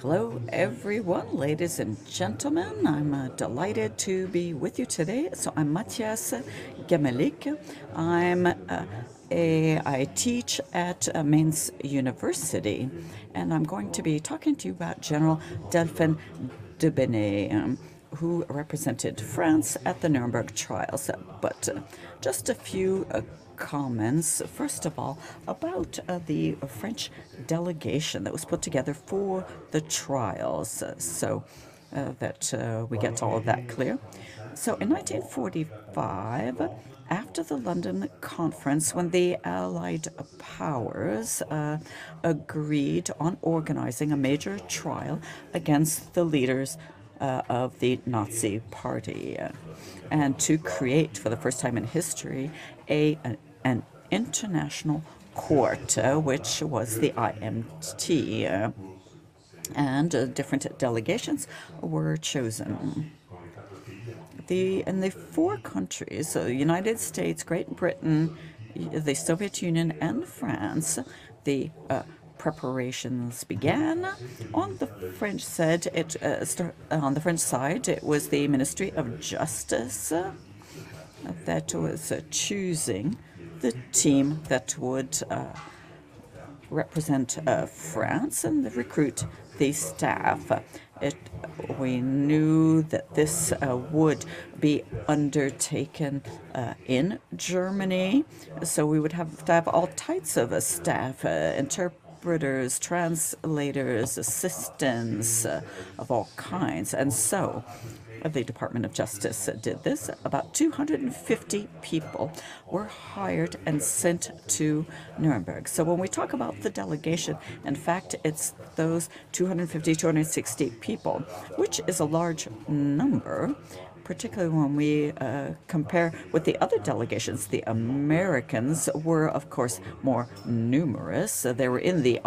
Hello, everyone, ladies and gentlemen. I'm delighted to be with you today. So I'm Matthias Gemelik. I teach at Mainz University, and I'm going to be talking to you about General Delphin de Benet, who represented France at the Nuremberg trials. But just a few comments. First of all, about the French delegation that was put together for the trials, so that we get all of that clear. So in 1945, after the London Conference, when the Allied powers agreed on organizing a major trial against the leaders of the Nazi Party, and to create, for the first time in history, an international court, which was the IMT, and different delegations were chosen. In the four countries, so the United States, Great Britain, the Soviet Union, and France, the preparations began. On the French side, it was the Ministry of Justice that was choosing the team that would represent France and recruit the staff. We knew that this would be undertaken in Germany, so we would have to have all types of staff, interpreters, translators, assistants of all kinds. And so the Department of Justice did this. About 250 people were hired and sent to Nuremberg. So when we talk about the delegation, in fact, it's those 250, 260 people, which is a large number, particularly when we compare with the other delegations. The Americans were, of course, more numerous. They were in the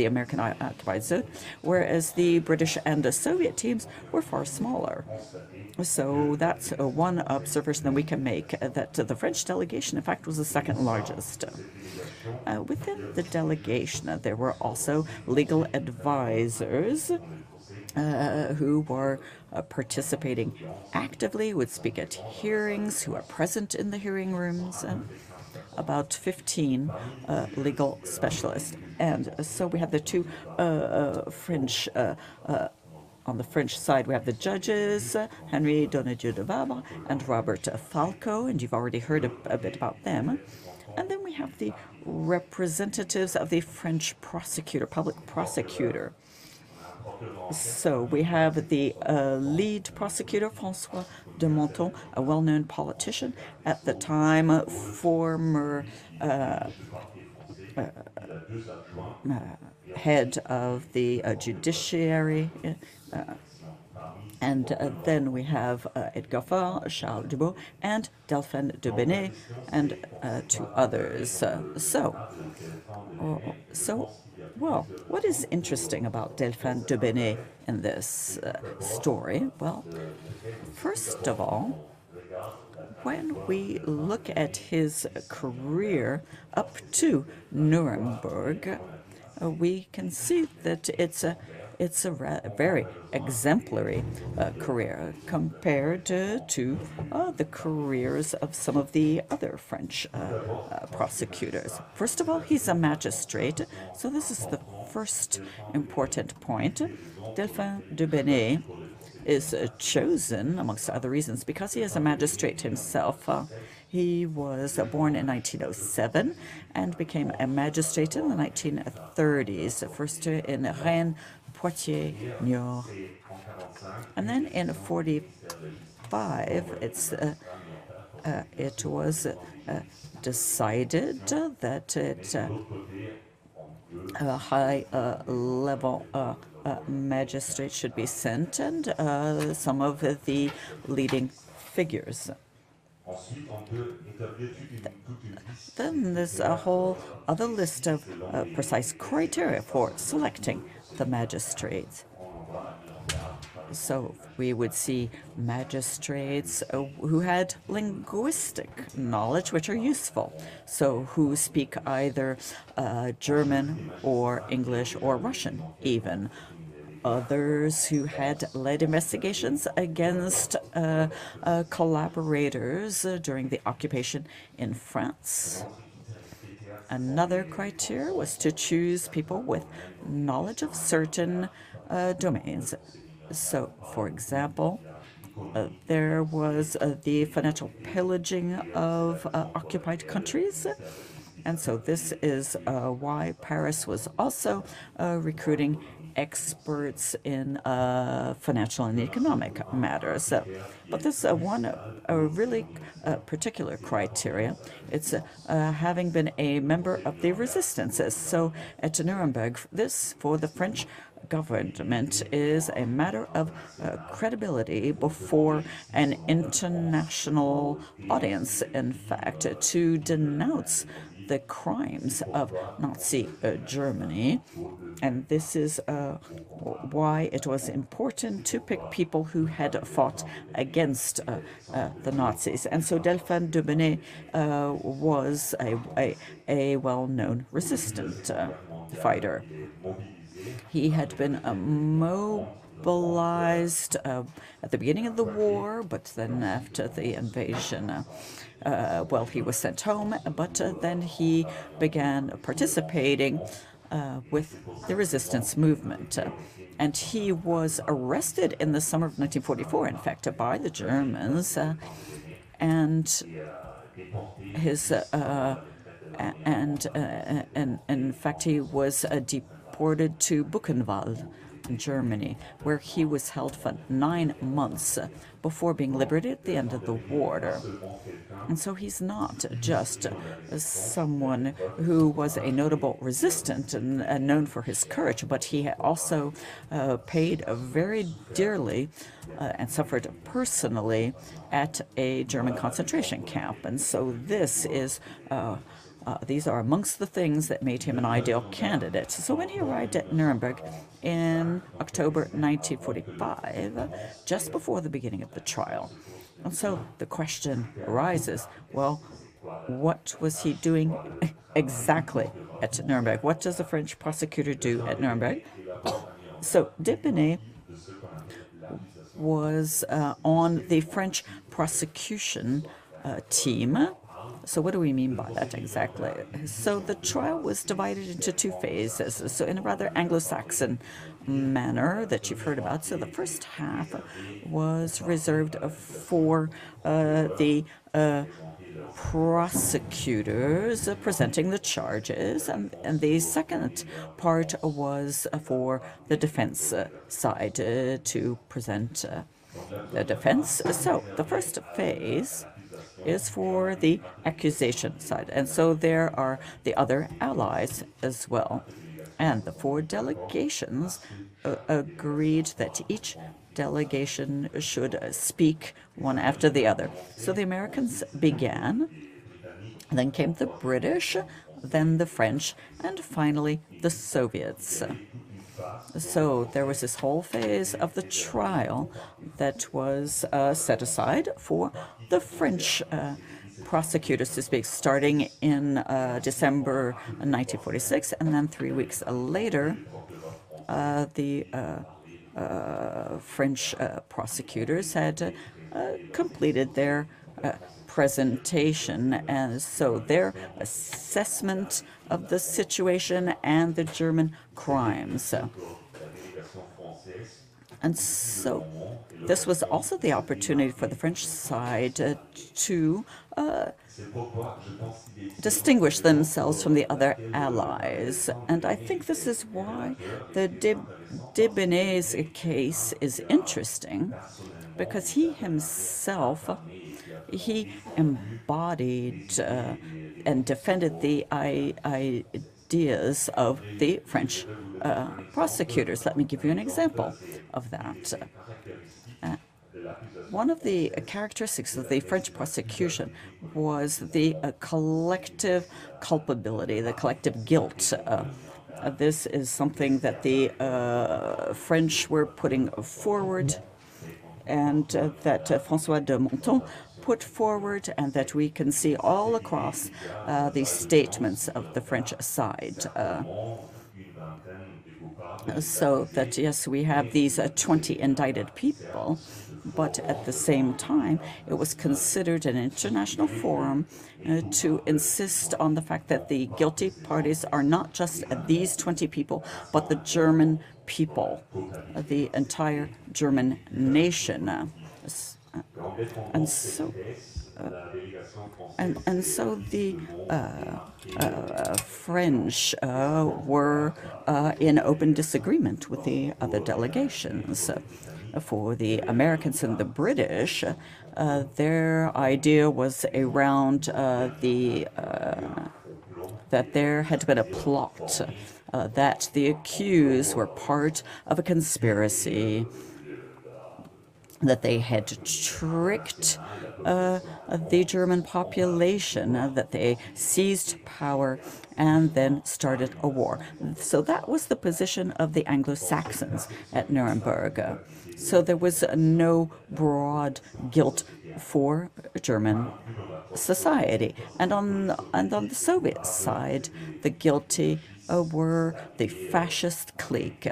American occupied zone, whereas the British and the Soviet teams were far smaller. So that's one observation that we can make, that the French delegation, in fact, was the second largest. Within the delegation, there were also legal advisors who were participating actively, would speak at hearings, who are present in the hearing rooms, about 15 legal specialists. And so we have the two French on the French side, we have the judges, Henri Donadieu de Vabre and Robert Falco, and you've already heard a bit about them. And then we have the representatives of the French prosecutor, public prosecutor. So we have the lead prosecutor, François de Menthon, a well-known politician at the time, former head of the judiciary. And then we have Edgar Faure, Charles Dubos, and Delphin de Benet, and two others. Well, what is interesting about Delphin de Benet in this story? Well, first of all, when we look at his career up to Nuremberg, we can see that it's a very exemplary career compared to the careers of some of the other French prosecutors. First of all, he's a magistrate, so this is the first important point. Delphin de Benet is chosen, amongst other reasons, because he is a magistrate himself. He was born in 1907 and became a magistrate in the 1930s, first in Rennes, Poitiers, Niort. And then in 1945, it was decided that a high-level magistrate should be sent, and some of the leading figures. Then there's a whole other list of precise criteria for selecting the magistrates. So we would see magistrates who had linguistic knowledge, which are useful. So who speak either German or English or Russian even. others who had led investigations against collaborators during the occupation in France. Another criteria was to choose people with knowledge of certain domains. So, for example, there was the financial pillaging of occupied countries. And so this is why Paris was also recruiting experts in financial and economic matters. But this one really particular criteria. It's having been a member of the resistances. So at Nuremberg, this for the French government is a matter of credibility before an international audience, in fact, to denounce the crimes of Nazi Germany. And this is why it was important to pick people who had fought against the Nazis. And so Delphin Debenay was a well-known resistant fighter. He had been mobilized at the beginning of the war, but then after the invasion, well, he was sent home, but then he began participating with the resistance movement. And he was arrested in the summer of 1944, in fact, by the Germans, and his and in fact he was deported to Buchenwald in Germany, where he was held for 9 months before being liberated at the end of the war. And so he's not just someone who was a notable resistant and known for his courage, but he also paid very dearly and suffered personally at a German concentration camp. And so this is these are amongst the things that made him an ideal candidate. So when he arrived at Nuremberg in October 1945, just before the beginning of the trial, and so the question arises, well, what was he doing exactly at Nuremberg? What does a French prosecutor do at Nuremberg? So Debenay was on the French prosecution team. So what do we mean by that exactly? So the trial was divided into 2 phases, so in a rather Anglo-Saxon manner that you've heard about. So the first half was reserved for the prosecutors presenting the charges, and the second part was for the defense side to present the defense. So the first phase is for the accusation side, and so there are the other allies as well. And the 4 delegations agreed that each delegation should speak one after the other. So the Americans began, then came the British, then the French, and finally the Soviets. So there was this whole phase of the trial that was set aside for the French prosecutors to speak, starting in December 1946, and then 3 weeks later, the French prosecutors had completed their presentation, and so their assessment of the situation and the German crimes. And so this was also the opportunity for the French side to distinguish themselves from the other allies. And I think this is why the Debenay's case is interesting, because he himself, he embodied and defended the ideas of the French prosecutors. Let me give you an example of that. One of the characteristics of the French prosecution was the collective culpability, the collective guilt. This is something that the French were putting forward, and that François de Menthon put forward, and that we can see all across the statements of the French side. So that, yes, we have these 20 indicted people, but at the same time, it was considered an international forum to insist on the fact that the guilty parties are not just these 20 people, but the German people, the entire German nation. And so and so the French were in open disagreement with the other delegations. For the Americans and the British, their idea was around that there had been a plot, that the accused were part of a conspiracy, that they had tricked the German population, that they seized power and then started a war. So that was the position of the Anglo-Saxons at Nuremberg. So there was no broad guilt for German society. And on the Soviet side, the guilty were the fascist clique,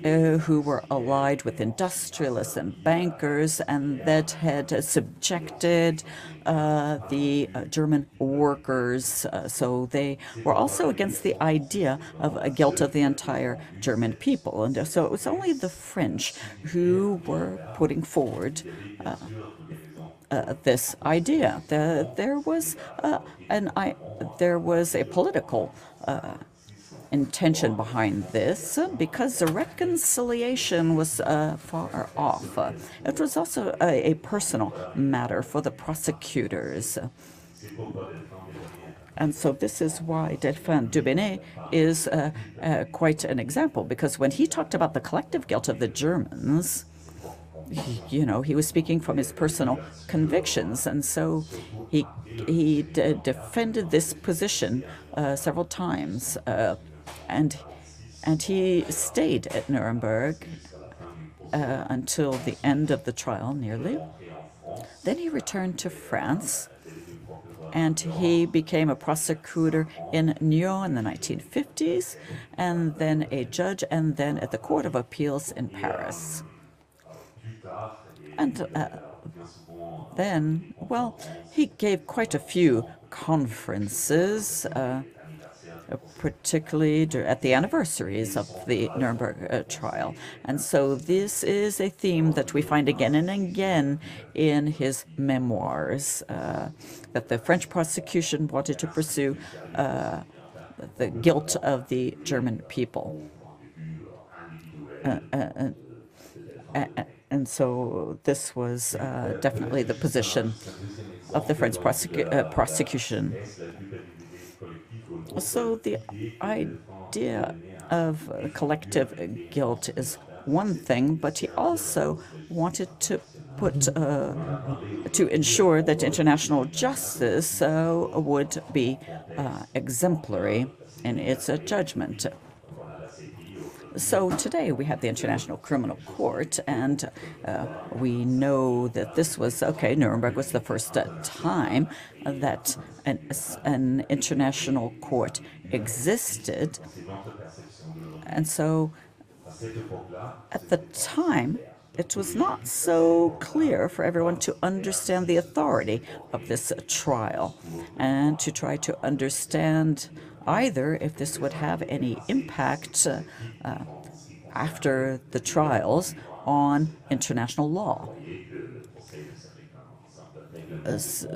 who were allied with industrialists and bankers, and that had subjected the German workers. So they were also against the idea of a guilt of the entire German people. And so it was only the French who were putting forward this idea. There was a political intention behind this, because the reconciliation was far off. It was also a personal matter for the prosecutors. And so this is why Delphin Dubenet is quite an example, because when he talked about the collective guilt of the Germans, he was speaking from his personal convictions, and so he defended this position several times. And he stayed at Nuremberg until the end of the trial, nearly. Then he returned to France, and he became a prosecutor in Nyon in the 1950s, and then a judge, and then at the Court of Appeals in Paris. And then, well, he gave quite a few conferences, particularly at the anniversaries of the Nuremberg trial. And so this is a theme that we find again and again in his memoirs, that the French prosecution wanted to pursue the guilt of the German people. And so this was definitely the position of the French prosecution. So the idea of collective guilt is one thing, but he also wanted to to ensure that international justice would be exemplary in its judgment. So today we have the International Criminal Court, and we know that this was, Nuremberg was the first time that an international court existed. And so at the time, it was not so clear for everyone to understand the authority of this trial and to try to understand either if this would have any impact after the trials on international law.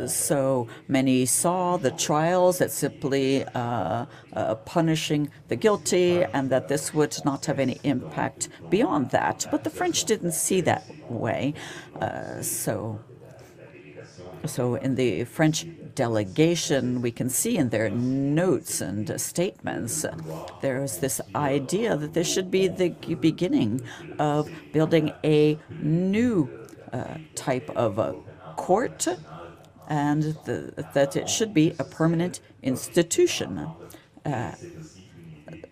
So many saw the trials as simply punishing the guilty, and that this would not have any impact beyond that. But the French didn't see that way. So in the French delegation, we can see in their notes and statements, there's this idea that this should be the beginning of building a new type of court, and that it should be a permanent institution.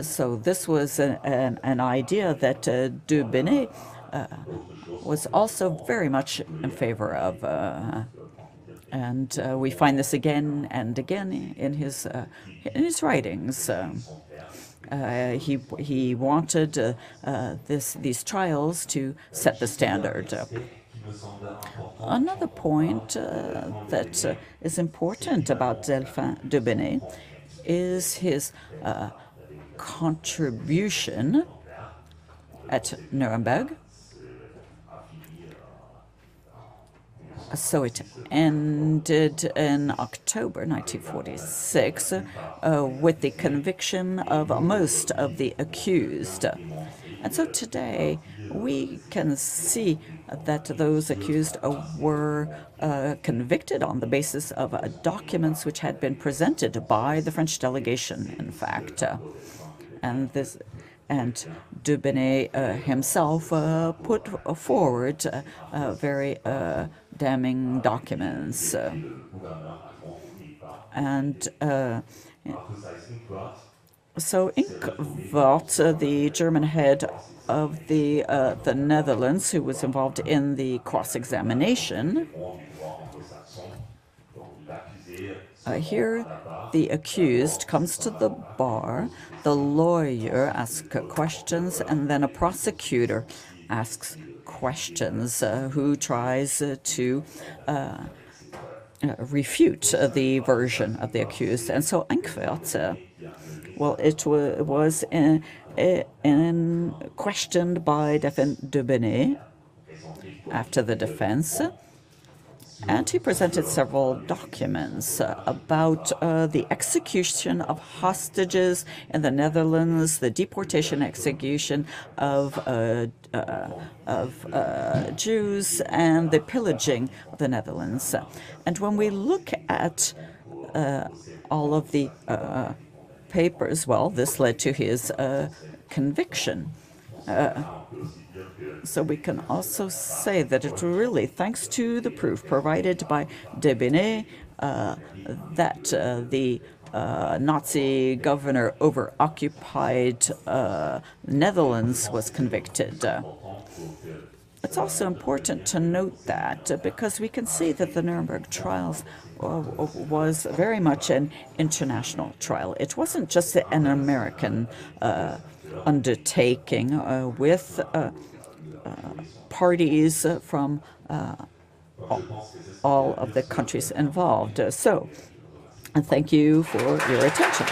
So this was an idea that Dubenet was also very much in favor of. And we find this again and again in his writings. He wanted these trials to set the standard. Another point that is important about Delphin de Bene is his contribution at Nuremberg. So it ended in October 1946 with the conviction of most of the accused. And so today we can see that those accused were convicted on the basis of documents which had been presented by the French delegation, in fact. And de Bene himself put forward very damning documents. So Inckvart, the German head of the Netherlands, who was involved in the cross-examination, here the accused comes to the bar, the lawyer asks questions, and then a prosecutor asks questions who tries to refute the version of the accused. And so Inckvart, well, it was questioned by Delphin de Bene after the defense, and he presented several documents about the execution of hostages in the Netherlands, the deportation execution of Jews, and the pillaging of the Netherlands. And when we look at all of the papers, well, this led to his conviction. So we can also say that it really, thanks to the proof provided by de Bene, that the Nazi governor over occupied Netherlands was convicted. It's also important to note that because we can see that the Nuremberg trials was very much an international trial. It wasn't just an American undertaking with parties from all of the countries involved. So, thank you for your attention.